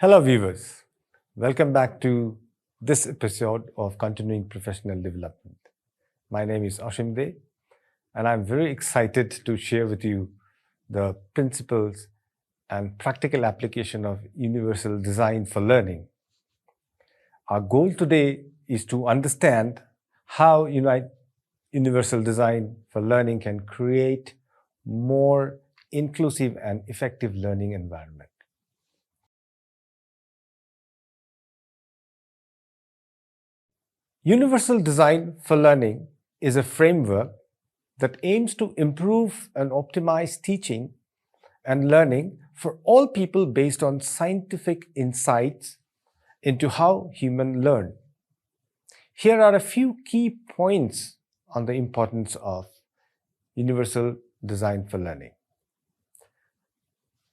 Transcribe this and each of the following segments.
Hello viewers, welcome back to this episode of Continuing Professional Development. My name is Ashim and I'm very excited to share with you the principles and practical application of universal design for learning. Our goal today is to understand how universal design for learning can create more inclusive and effective learning environment. Universal design for learning is a framework that aims to improve and optimize teaching and learning for all people based on scientific insights into how humans learn. Here are a few key points on the importance of universal design for learning.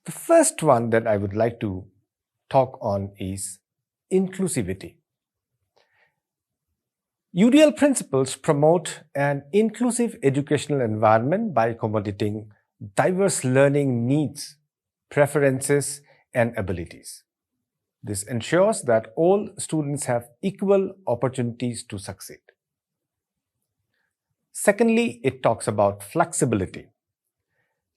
The first one that I would like to talk on is inclusivity. UDL principles promote an inclusive educational environment by accommodating diverse learning needs, preferences, and abilities. This ensures that all students have equal opportunities to succeed. Secondly, it talks about flexibility.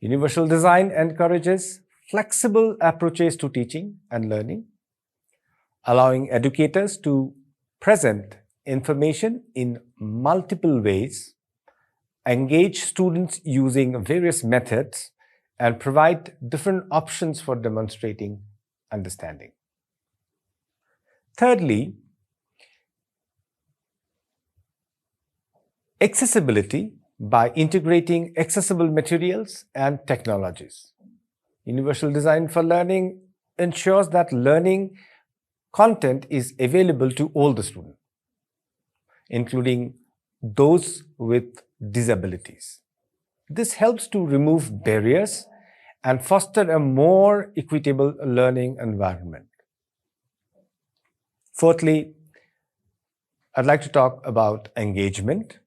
Universal design encourages flexible approaches to teaching and learning, allowing educators to present information in multiple ways, engage students using various methods, and provide different options for demonstrating understanding. Thirdly, accessibility by integrating accessible materials and technologies. Universal design for learning ensures that learning content is available to all the students, including those with disabilities. This helps to remove barriers and foster a more equitable learning environment. Fourthly, I'd like to talk about engagement.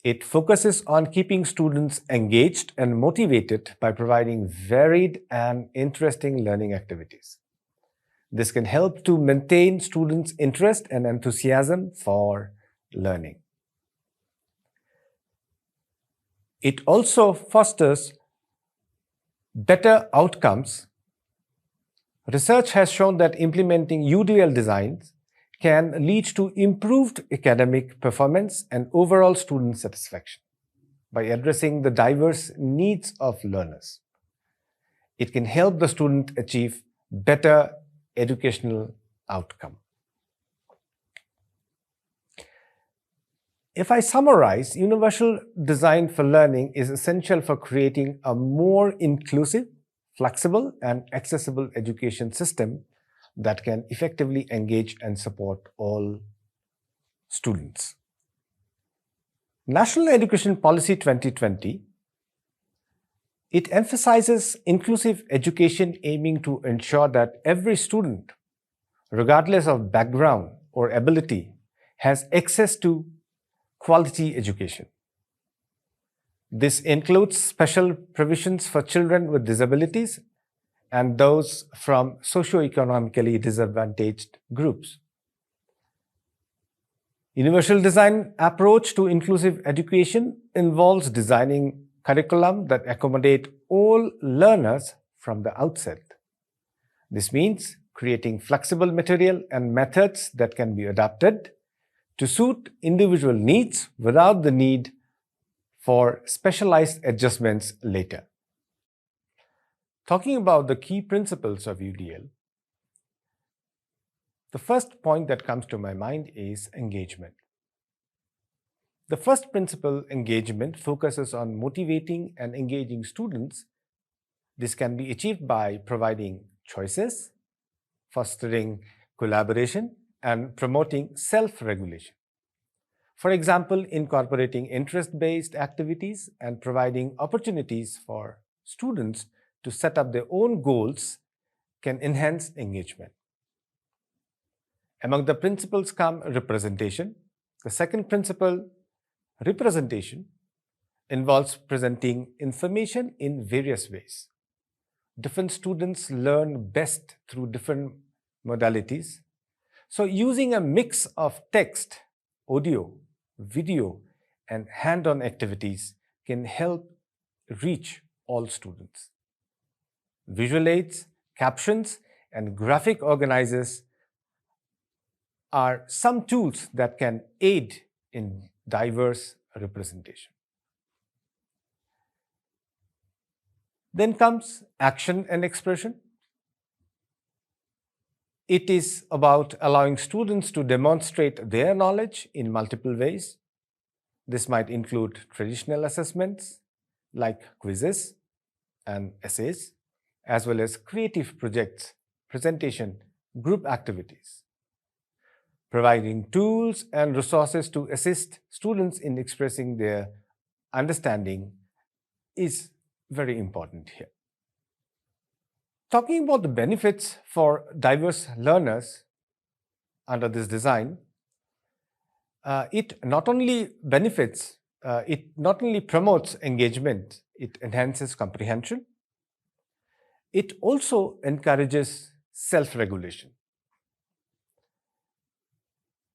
It focuses on keeping students engaged and motivated by providing varied and interesting learning activities. This can help to maintain students' interest and enthusiasm for learning. It also fosters better outcomes. Research has shown that implementing UDL designs can lead to improved academic performance and overall student satisfaction by addressing the diverse needs of learners. It can help the student achieve better educational outcome. If I summarize, universal design for learning is essential for creating a more inclusive, flexible, and accessible education system that can effectively engage and support all students. National Education Policy 2020, it emphasizes inclusive education aiming to ensure that every student, regardless of background or ability, has access to quality education. This includes special provisions for children with disabilities and those from socioeconomically disadvantaged groups. Universal design approach to inclusive education involves designing curriculum that accommodate all learners from the outset. This means creating flexible material and methods that can be adapted to suit individual needs without the need for specialized adjustments later. Talking about the key principles of UDL, the first point that comes to my mind is engagement. The first principle, engagement, focuses on motivating and engaging students. This can be achieved by providing choices, fostering collaboration, and promoting self-regulation. For example, incorporating interest-based activities and providing opportunities for students to set up their own goals can enhance engagement. Among the principles come representation. The second principle, representation, involves presenting information in various ways. different students learn best through different modalities. So using a mix of text, audio, video, and hand-on activities can help reach all students. Visual aids, captions, and graphic organizers are some tools that can aid in diverse representation. Then comes action and expression. It is about allowing students to demonstrate their knowledge in multiple ways. This might include traditional assessments like quizzes and essays, as well as creative projects, presentation, group activities. Providing tools and resources to assist students in expressing their understanding is very important here. Talking about the benefits for diverse learners under this design, it not only promotes engagement, it enhances comprehension. It also encourages self-regulation.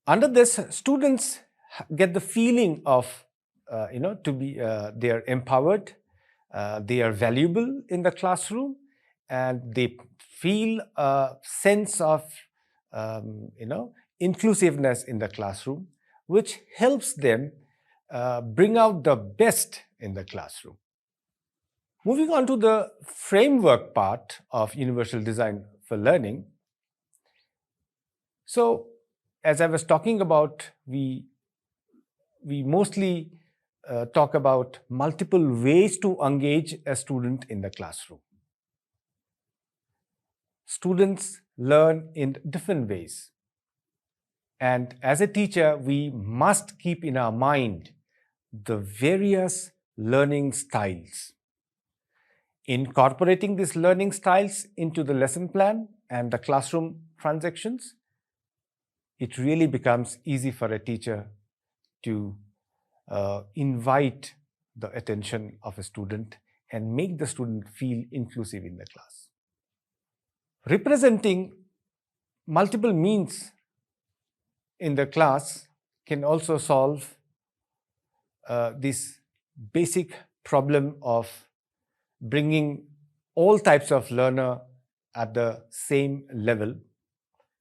Under this, students get the feeling of, they are empowered, they are valuable in the classroom, and they feel a sense of, inclusiveness in the classroom, which helps them bring out the best in the classroom. Moving on to the framework part of universal design for learning. So, as I was talking about, we mostly talk about multiple ways to engage a student in the classroom. Students learn in different ways. And as a teacher, we must keep in our mind the various learning styles. Incorporating these learning styles into the lesson plan and the classroom transactions, it really becomes easy for a teacher to invite the attention of a student and make the student feel inclusive in the class. Representing multiple means in the class can also solve this basic problem of bringing all types of learner at the same level.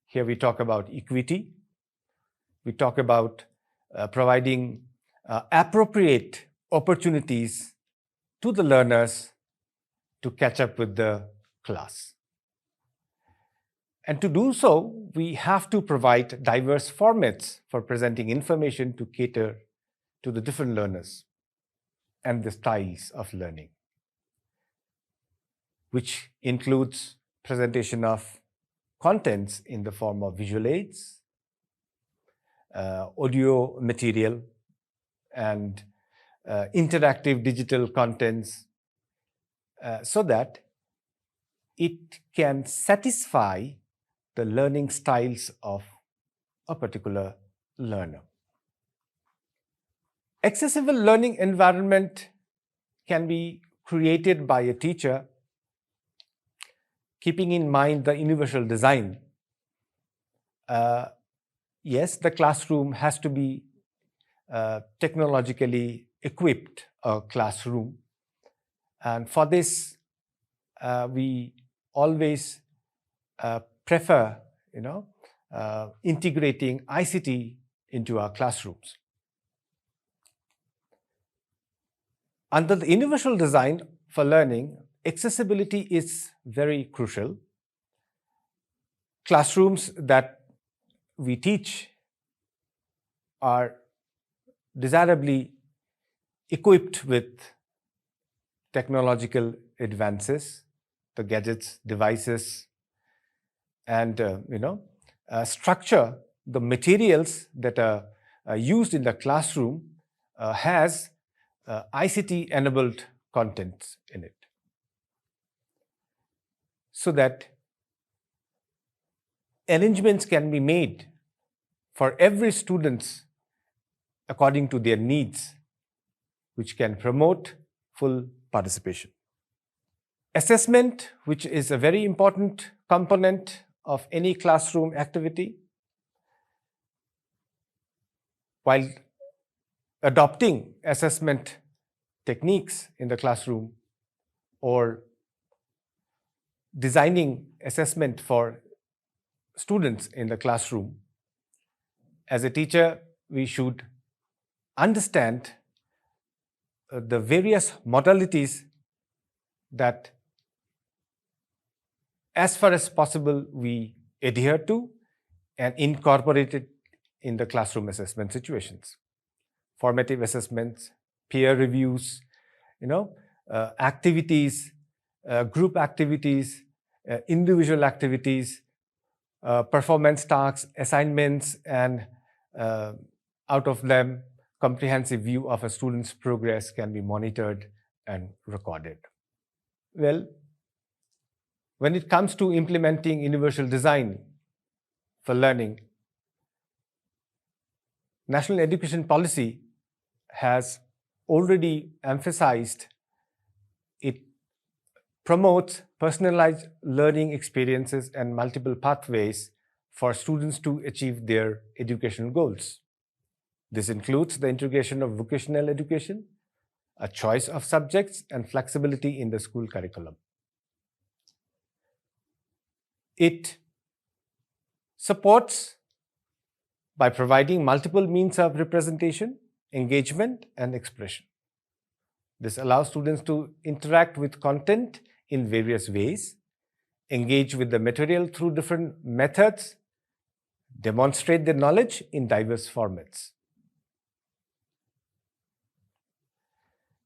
Here we talk about equity. We talk about providing appropriate opportunities to the learners to catch up with the class. And to do so, we have to provide diverse formats for presenting information to cater to the different learners and the styles of learning, which includes presentation of contents in the form of visual aids, audio material, and interactive digital contents, so that it can satisfy the learning styles of a particular learner. Accessible learning environment can be created by a teacher keeping in mind the universal design. Yes, the classroom has to be technologically equipped classroom. And for this, we always prefer, integrating ICT into our classrooms. Under the universal design for learning, accessibility is very crucial. Classrooms that we teach are desirably equipped with technological advances, the gadgets, devices, and structure, the materials that are used in the classroom has ICT-enabled contents in it, so that arrangements can be made for every student according to their needs, which can promote full participation. Assessment, which is a very important component of any classroom activity. While adopting assessment techniques in the classroom or designing assessment for students in the classroom, as a teacher, we should understand the various modalities that, as far as possible, we adhere to and incorporate it in the classroom assessment situations. Formative assessments, peer reviews, activities, group activities, individual activities, performance tasks, assignments, and out of them, comprehensive view of a student's progress can be monitored and recorded. Well, when it comes to implementing universal design for learning, National Education Policy has already emphasized it promotes personalized learning experiences and multiple pathways for students to achieve their educational goals. This includes the integration of vocational education, a choice of subjects, and flexibility in the school curriculum. It supports by providing multiple means of representation, engagement, and expression. This allows students to interact with content in various ways, engage with the material through different methods, demonstrate their knowledge in diverse formats.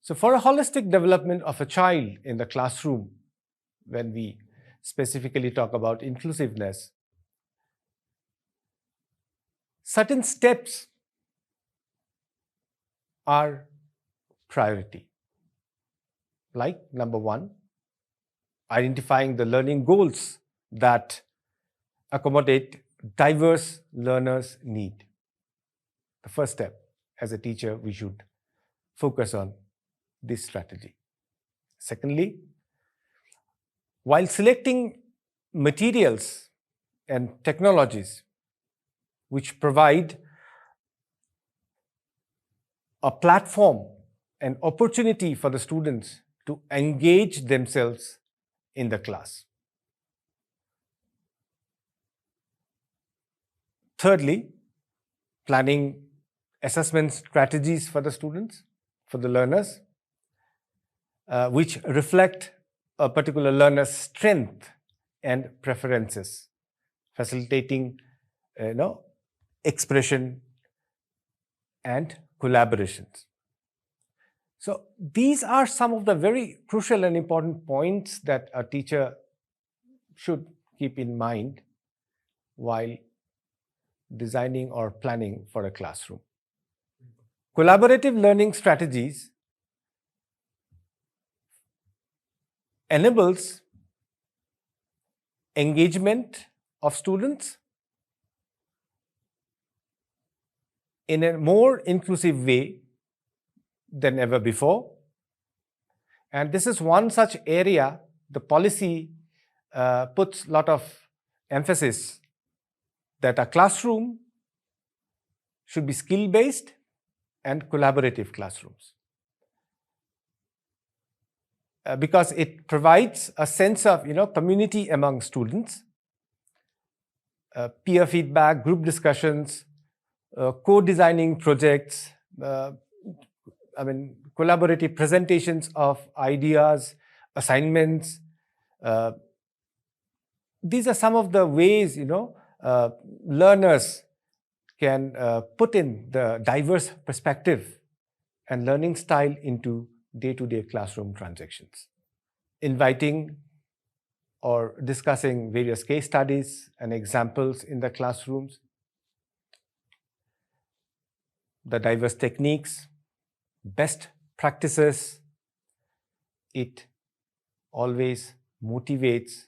So for a holistic development of a child in the classroom, when we specifically talk about inclusiveness, certain steps are priority. Like number one, identifying the learning goals that accommodate diverse learners' need. The first step, as a teacher, we should focus on this strategy. Secondly, while selecting materials and technologies which provide a platform, an opportunity for the students to engage themselves in the class. Thirdly, planning assessment strategies for the students, for the learners, which reflect a particular learner's strength and preferences, facilitating expression and collaborations. So these are some of the very crucial and important points that a teacher should keep in mind while designing or planning for a classroom. Collaborative learning strategies enables engagement of students in a more inclusive way than ever before. And this is one such area the policy puts a lot of emphasis that a classroom should be skill-based and collaborative classrooms. Because it provides a sense of community among students, peer feedback, group discussions, co-designing projects, collaborative presentations of ideas, assignments. These are some of the ways learners can put in the diverse perspective and learning style into day-to-day classroom transactions. Inviting or discussing various case studies and examples in the classrooms, the diverse techniques, best practices, it always motivates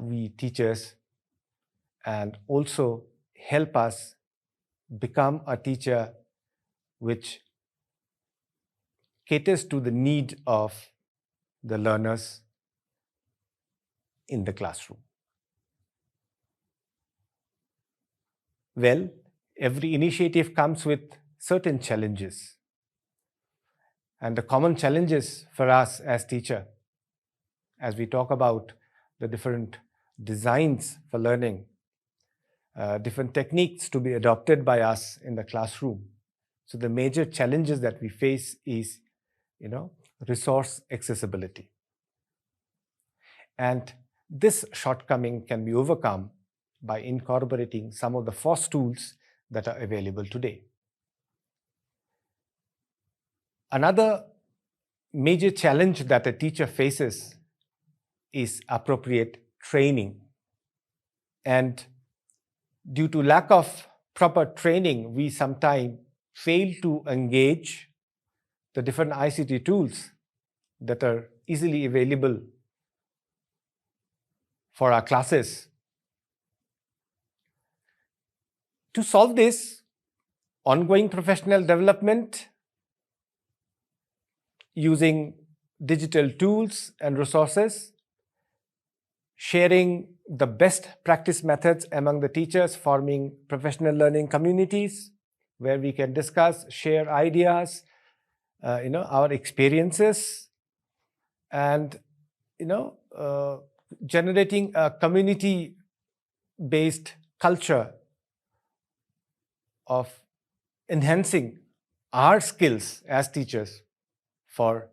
we teachers and also help us become a teacher which caters to the need of the learners in the classroom? Well, every initiative comes with certain challenges. And the common challenges for us as teacher, as we talk about the different designs for learning, different techniques to be adopted by us in the classroom. So the major challenges that we face is, resource accessibility. And this shortcoming can be overcome by incorporating some of the FOSS tools that are available today. Another major challenge that a teacher faces is appropriate training. And due to lack of proper training, we sometimes fail to engage the different ICT tools that are easily available for our classes. To solve this, ongoing professional development using digital tools and resources, sharing the best practice methods among the teachers, forming professional learning communities where we can discuss, share ideas, our experiences, and generating a community-based culture of enhancing our skills as teachers for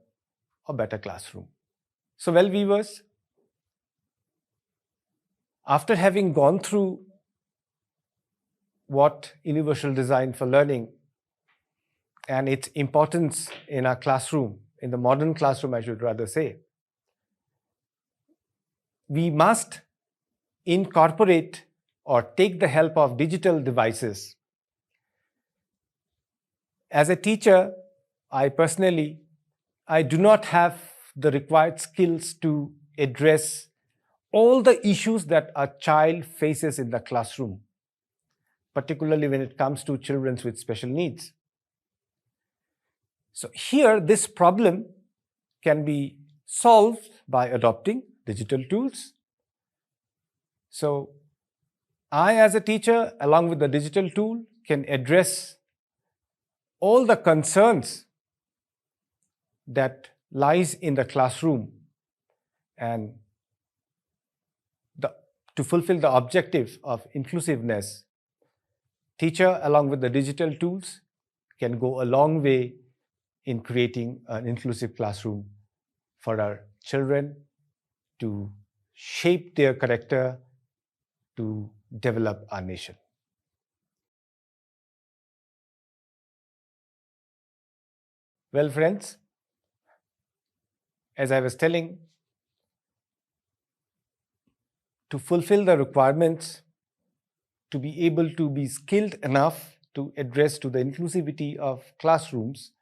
a better classroom. So, well, viewers, after having gone through what universal design for learning and its importance in our classroom, in the modern classroom, I should rather say, we must incorporate or take the help of digital devices. As a teacher, I do not have the required skills to address all the issues that a child faces in the classroom, particularly when it comes to children with special needs. So here, this problem can be solved by adopting digital tools. So I, as a teacher, along with the digital tool, can address all the concerns that lies in the classroom, and to fulfill the objective of inclusiveness, teacher along with the digital tools can go a long way in creating an inclusive classroom for our children to shape their character, to develop our nation. Well, friends, as I was telling, to fulfill the requirements, to be able to be skilled enough to address to the inclusivity of classrooms,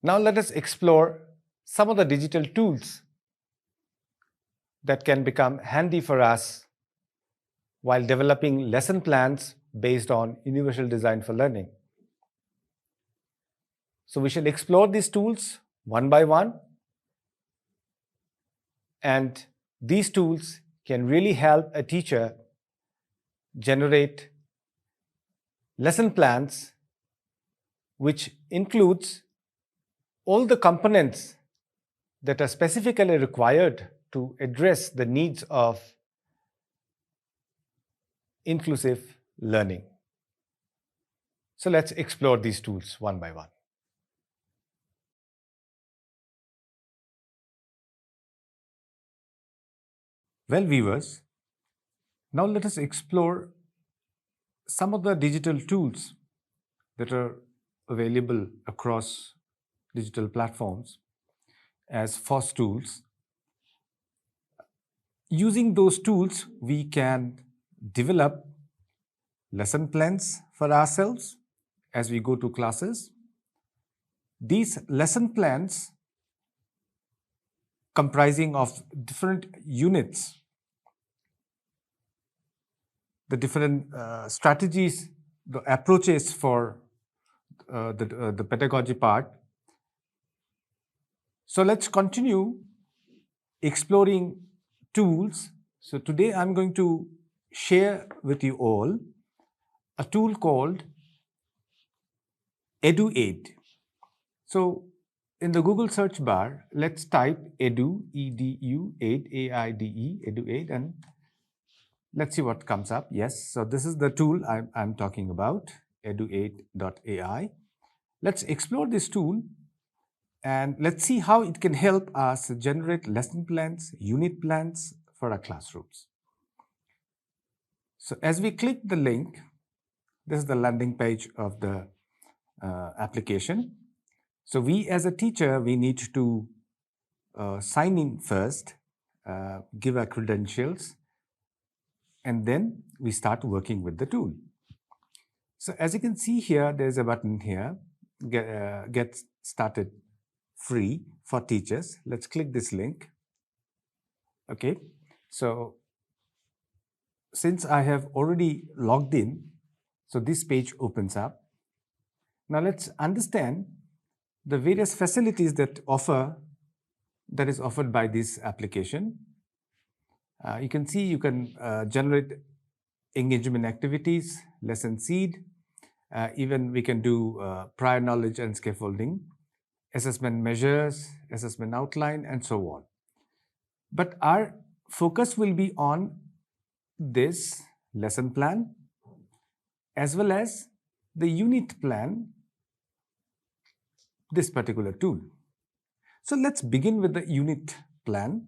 now let us explore some of the digital tools that can become handy for us while developing lesson plans based on universal design for learning. So we shall explore these tools one by one, and these tools can really help a teacher generate lesson plans which includes all the components that are specifically required to address the needs of inclusive learning. So let's explore these tools one by one. Well, viewers, now let us explore some of the digital tools that are available across digital platforms as FOSS tools. Using those tools, we can develop lesson plans for ourselves as we go to classes. These lesson plans comprising of different units, the different strategies, the approaches for the pedagogy part. So let's continue exploring tools. So today I'm going to share with you all a tool called EduAid. So in the Google search bar, let's type Edu, E-D-U, Aid, A-I-D-E, EduAid, and let's see what comes up. Yes, so this is the tool I'm talking about, eduaid.ai. Let's explore this tool and let's see how it can help us generate lesson plans, unit plans for our classrooms. So as we click the link, this is the landing page of the application. So we as a teacher, we need to sign in first, give our credentials, and then we start working with the tool. So as you can see here, there's a button here, get started free for teachers. Let's click this link. Okay, so since I have already logged in, so this page opens up. Now let's understand the various facilities that is offered by this application. You can see you can generate engagement activities, lesson seed, even we can do prior knowledge and scaffolding, assessment measures, assessment outline, and so on. But our focus will be on this lesson plan as well as the unit plan, this particular tool. So let's begin with the unit plan.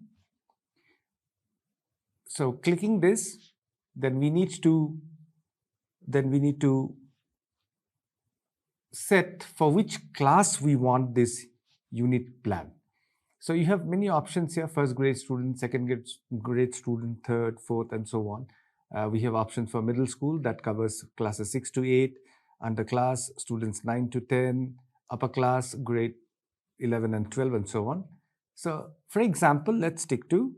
So clicking this, then we need to set for which class we want this unit plan. So you have many options here: first grade student, second grade student, third, fourth, and so on. We have options for middle school that covers classes 6 to 8, underclass students 9 to 10, upper class grade 11 and 12, and so on. So for example, let's stick to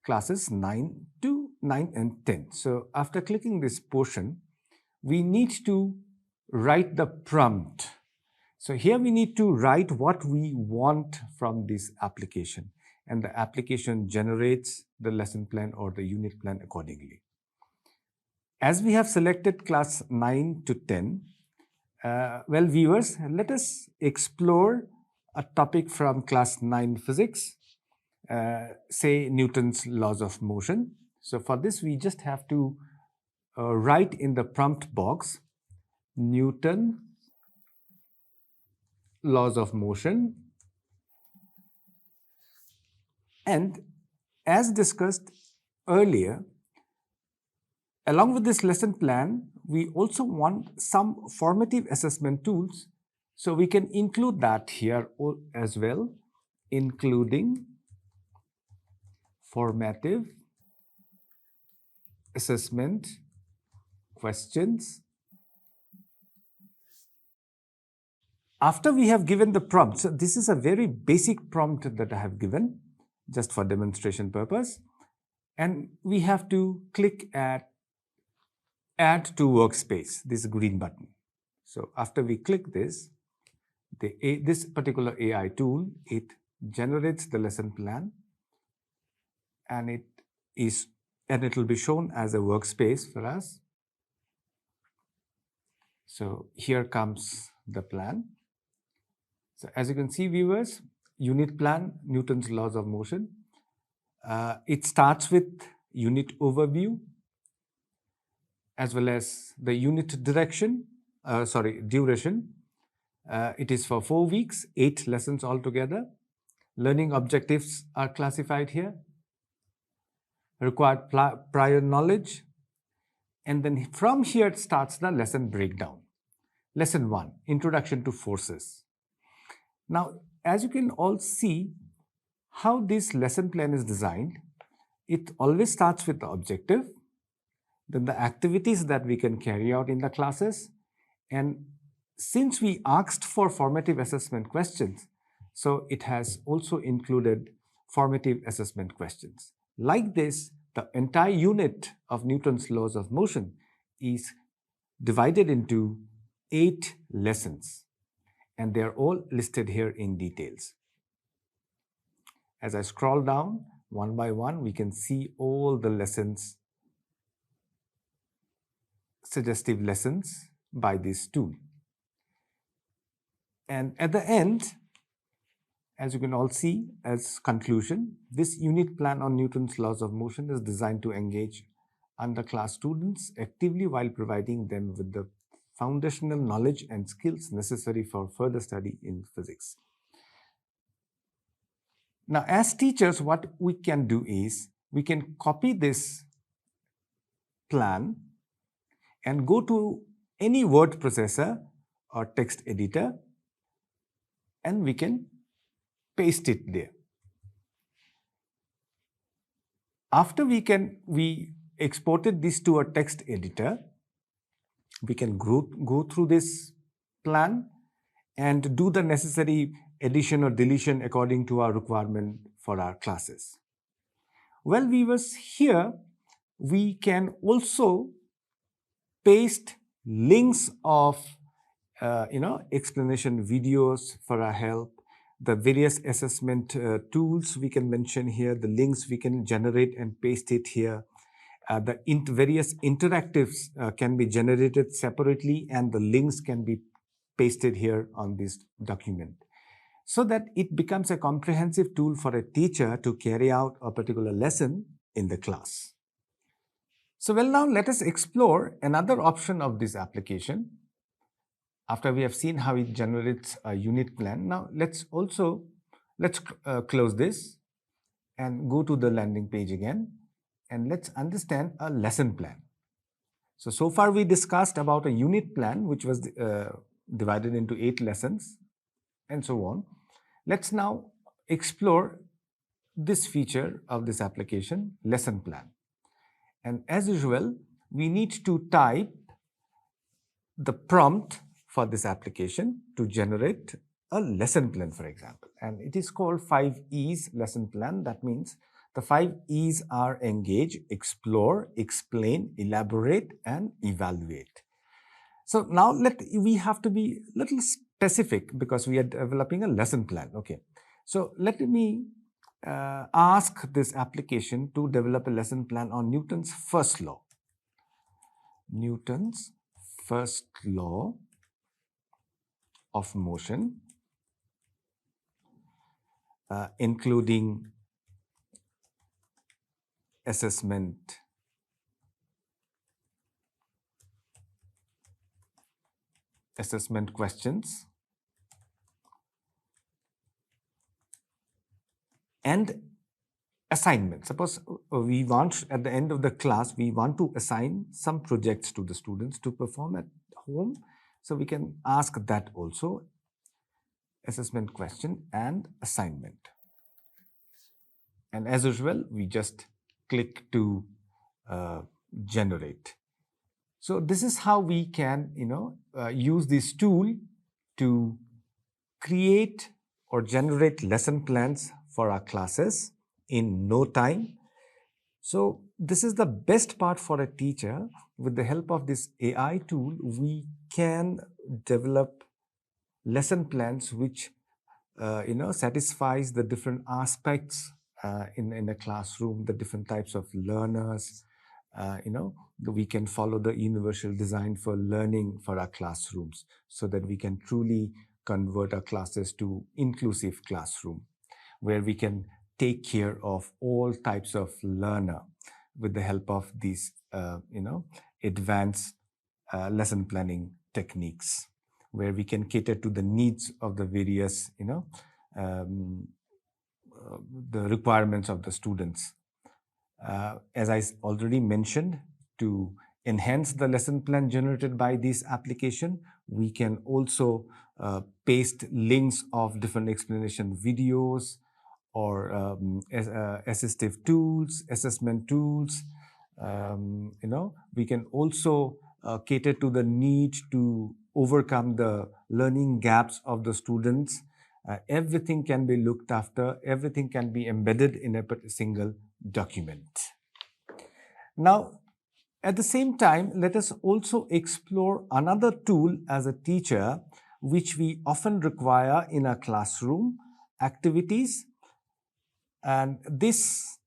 classes 9 and 10. So after clicking this portion, we need to write the prompt. So here we need to write what we want from this application, and the application generates the lesson plan or the unit plan accordingly. As we have selected class 9 to 10, well, viewers, let us explore a topic from class 9 physics, say Newton's laws of motion. So for this, we just have to write in the prompt box, Newton laws of motion. And as discussed earlier, along with this lesson plan, we also want some formative assessment tools. So we can include that here as well, including formative assessment questions. After we have given the prompt, so this is a very basic prompt that I have given just for demonstration purpose, and we have to click at Add to Workspace, this green button. So after we click this, this particular AI tool, it generates the lesson plan, and it will be shown as a workspace for us. So here comes the plan. So as you can see, viewers, unit plan, Newton's laws of motion. It starts with unit overview as well as the unit duration. It is for 4 weeks, 8 lessons altogether. Learning objectives are classified here. Required prior knowledge. And then from here starts the lesson breakdown. Lesson 1, Introduction to Forces. Now, as you can all see how this lesson plan is designed, it always starts with the objective, then the activities that we can carry out in the classes. And since we asked for formative assessment questions, so it has also included formative assessment questions. Like this, the entire unit of Newton's laws of motion is divided into 8 lessons, and they are all listed here in details. As I scroll down, one by one, we can see all the lessons, suggestive lessons by this tool. And at the end, as you can all see as conclusion, this unit plan on Newton's laws of motion is designed to engage underclass students actively while providing them with the foundational knowledge and skills necessary for further study in physics. Now, as teachers, what we can do is we can copy this plan and go to any word processor or text editor, and we can paste it there. After we exported this to a text editor, we can go through this plan and do the necessary addition or deletion according to our requirement for our classes. Well, viewers, here we can also paste links of explanation videos for our help, the various assessment tools we can mention here, the links we can generate and paste it here. The various interactives can be generated separately, and the links can be pasted here on this document, so that it becomes a comprehensive tool for a teacher to carry out a particular lesson in the class. So, well, now let us explore another option of this application. After we have seen how it generates a unit plan, now let's close this and go to the landing page again, and let's understand a lesson plan. So far we discussed about a unit plan, which was divided into 8 lessons and so on. Let's now explore this feature of this application, lesson plan. And as usual, we need to type the prompt for this application to generate a lesson plan, for example. And it is called 5 E's lesson plan. That means the 5 E's are engage, explore, explain, elaborate, and evaluate. So now we have to be a little specific because we are developing a lesson plan. Okay. So let me ask this application to develop a lesson plan on Newton's first law. Newton's first law of motion, including assessment questions and assignment. Suppose we want, at the end of the class, we want to assign some projects to the students to perform at home. So we can ask that also, assessment question and assignment. And as usual, we just click to generate. So this is how we can, use this tool to create or generate lesson plans for our classes in no time. So this is the best part for a teacher. With the help of this AI tool, we can develop lesson plans which satisfies the different aspects in a classroom, the different types of learners. We can follow the universal design for learning for our classrooms, so that we can truly convert our classes to inclusive classroom, where we can take care of all types of learner with the help of these advanced lesson planning techniques, where we can cater to the needs of the various the requirements of the students. As I already mentioned, to enhance the lesson plan generated by this application, we can also paste links of different explanation videos or assistive tools, assessment tools. We can also cater to the need to overcome the learning gaps of the students. Everything can be looked after, everything can be embedded in a single document. Now, at the same time, let us also explore another tool as a teacher, which we often require in our classroom activities. And this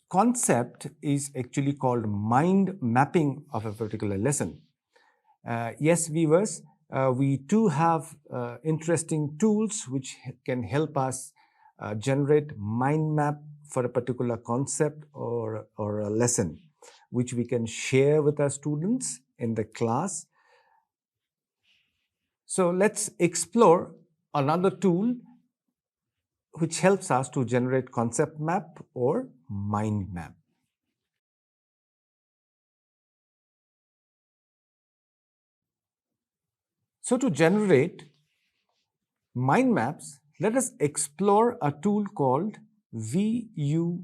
concept is actually called mind mapping of a particular lesson. Yes, viewers, we do have interesting tools which can help us generate mind map for a particular concept or a lesson, which we can share with our students in the class. So let's explore another tool which helps us to generate concept map or mind map. So to generate mind maps, let us explore a tool called VUE,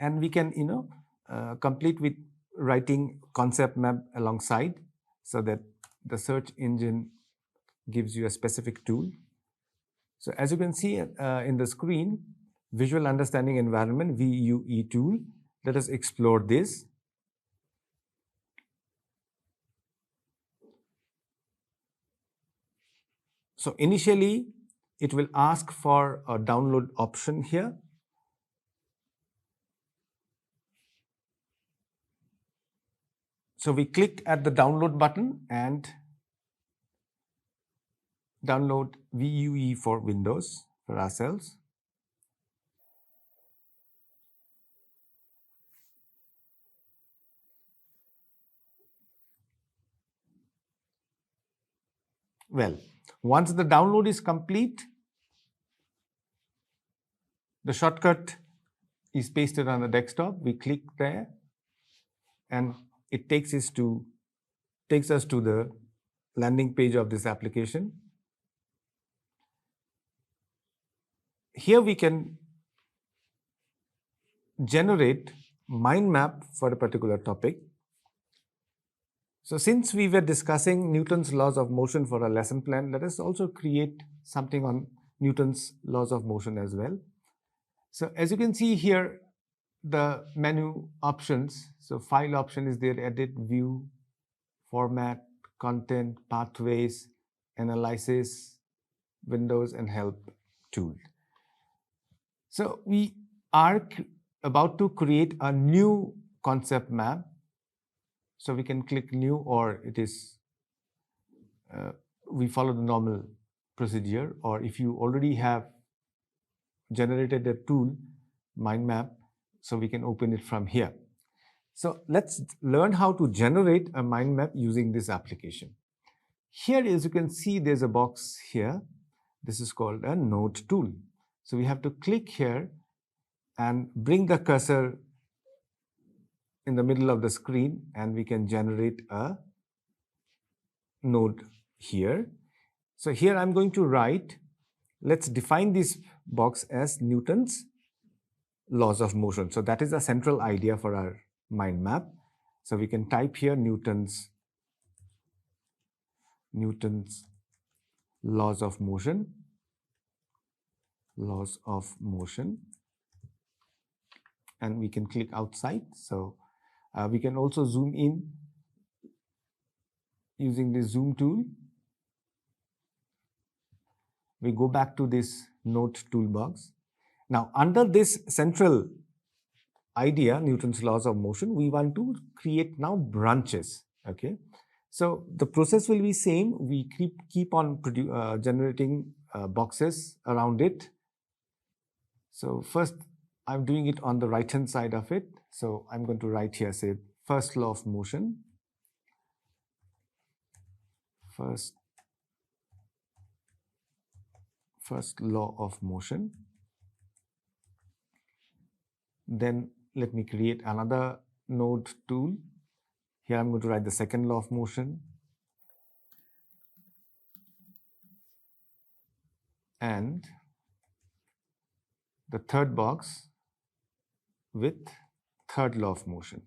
and we can complete with writing concept map alongside, so that the search engine gives you a specific tool. So as you can see in the screen, Visual Understanding Environment, VUE tool. Let us explore this. So initially, it will ask for a download option here. So we click at the download button and download VUE for Windows for ourselves. Well, once the download is complete, the shortcut is pasted on the desktop. We click there and it takes us to the landing page of this application. Here we can generate mind map for a particular topic. So since we were discussing Newton's laws of motion for a lesson plan, let us also create something on Newton's laws of motion as well. So as you can see here, the menu options. So file option is there, edit, view, format, content, pathways, analysis, Windows, and help tool. So we are about to create a new concept map. So we can click new, or it is we follow the normal procedure, or if you already have generated a tool, mind map, so we can open it from here. So let's learn how to generate a mind map using this application. Here, as you can see, there's a box here. This is called a node tool. So we have to click here and bring the cursor in the middle of the screen, and we can generate a node here. So here I'm going to write, let's define this box as Newton's laws of motion. So that is the central idea for our mind map. So we can type here Newton's laws of motion, and we can click outside. So we can also zoom in using the zoom tool. We go back to this node toolbox. Now under this central idea, Newton's laws of motion, we want to create now branches. Okay, so the process will be same. We keep on generating boxes around it. So first I'm doing it on the right hand side of it. So I'm going to write here, say, first law of motion. First law of motion. Then let me create another node tool. Here I'm going to write the second law of motion. And the third box with third law of motion.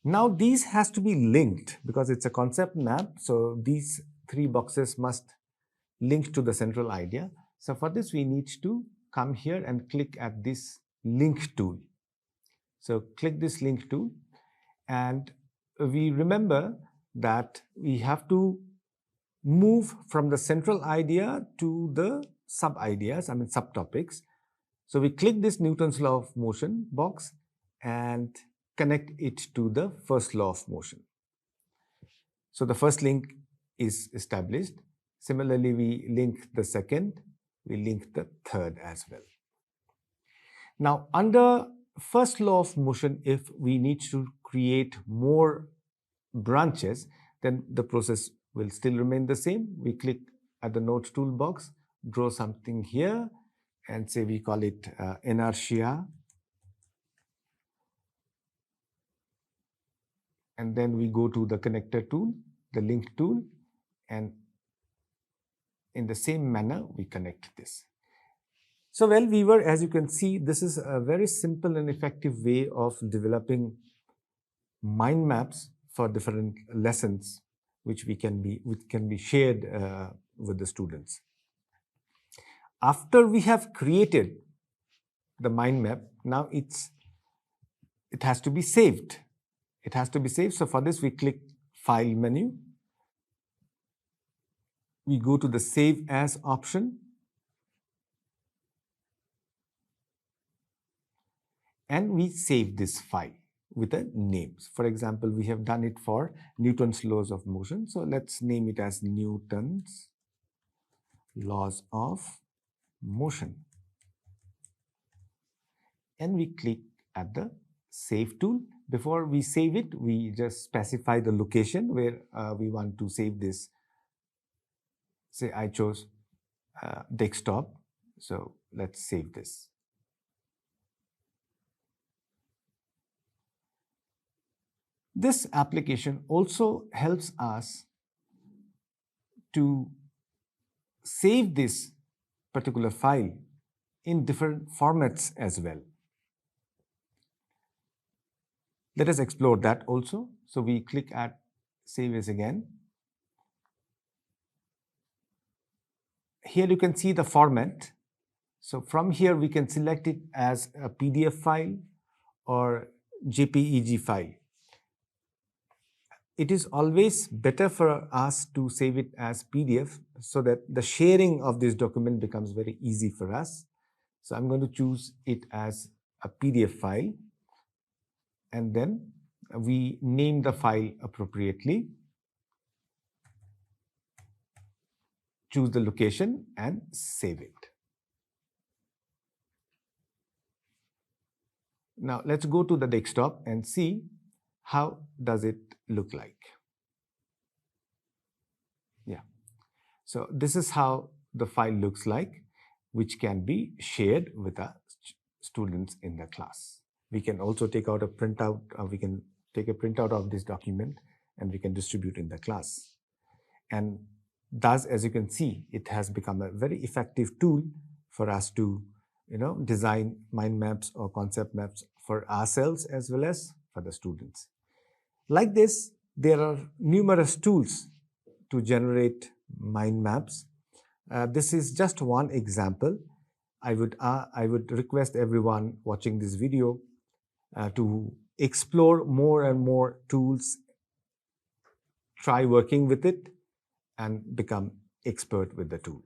Now these has to be linked because it's a concept map. So these three boxes must link to the central idea. So for this we need to come here and click at this link tool. So click this link tool, and we remember that we have to move from the central idea to the sub-ideas, subtopics. So we click this Newton's law of motion box and connect it to the first law of motion. So the first link is established. Similarly, we link the second, we link the third as well. Now, under first law of motion, if we need to create more branches, then the process will still remain the same. We click at the nodes toolbox, draw something here, and say we call it inertia. And then we go to the connector tool, the link tool, and in the same manner, we connect this. So, well, Weaver, as you can see, this is a very simple and effective way of developing mind maps for different lessons, which can be shared with the students. After we have created the mind map, now it has to be saved. It has to be saved. So for this, we click File menu. We go to the Save As option. And we save this file with a name. For example, we have done it for Newton's laws of motion. So let's name it as Newton's laws of motion. And we click at the Save tool. Before we save it, we just specify the location where we want to save this. Say I chose desktop. So let's save this. This application also helps us to save this particular file in different formats as well. Let us explore that also. So we click at Save As again. Here you can see the format. So from here we can select it as a PDF file or JPEG file. It is always better for us to save it as PDF so that the sharing of this document becomes very easy for us. So I'm going to choose it as a PDF file, and then we name the file appropriately, choose the location and save it. Now let's go to the desktop and see how does it look like. Yeah. So this is how the file looks like, which can be shared with the students in the class. We can also take out a printout, we can take a printout of this document and we can distribute in the class. And thus, as you can see, it has become a very effective tool for us to design mind maps or concept maps for ourselves as well as for the students. Like this, there are numerous tools to generate mind maps. This is just one example. I would request everyone watching this video to explore more and more tools, try working with it, and become expert with the tool.